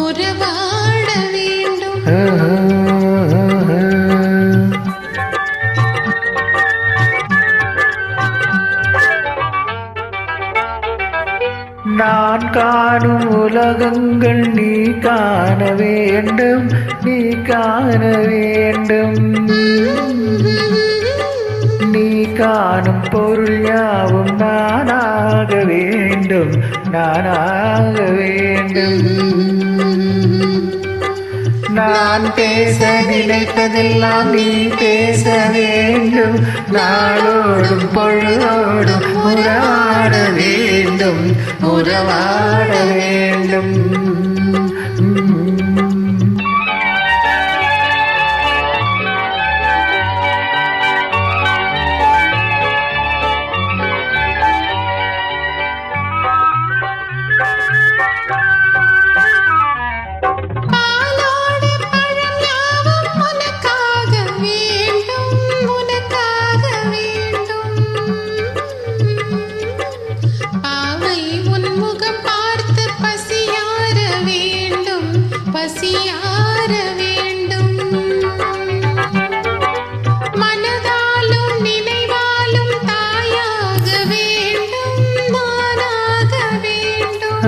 உறவாட வேண்டும். நான் காணும் உலகங்கள் நீ காண வேண்டும், நீ காண வேண்டும். நீ காணும் பொருள் யாவும் நானாக வேண்டும், நானாக வேண்டும். நான் பேச நினைத்ததெல்லாம் நீ பேச வேண்டும். நாளோடும் பொழுதோடும் உறவாட வேண்டும், உறவாட வேண்டும். பசியார வேண்டும். மனதாலும் நினைவாலும் தாயாக வேண்டும், நானாக வேண்டும்.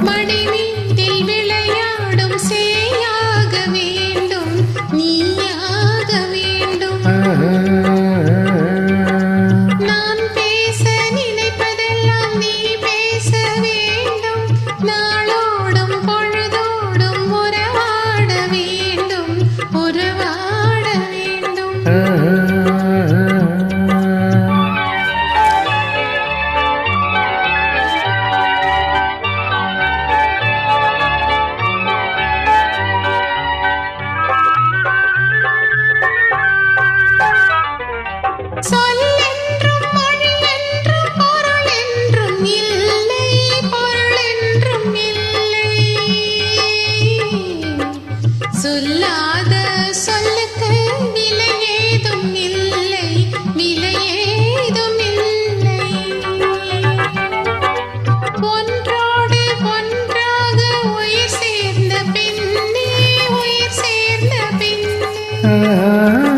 மடிமீதில் விளையாடும் சேயாக வேண்டும், நீயாக வேண்டும். நான் பேச நினைப்பதெல்லாம் நீ பேச வேண்டும். நாளோடும் பொழுதோடும் உறவாட வேண்டும், உறவாட வேண்டும். சொல்லென்றும் மொழி என்றும் பொருள் என்றும் இல்லை, பொருள் என்றும் இல்லை. சொல்லாத சொல்லுக்கு விலை ஏதும் இல்லை, விலை ஏதும் இல்லை. ஒன்றோடு ஒன்றாக உயிர் சேர்ந்த பின்னே, உயிர் சேர்ந்த பின்னே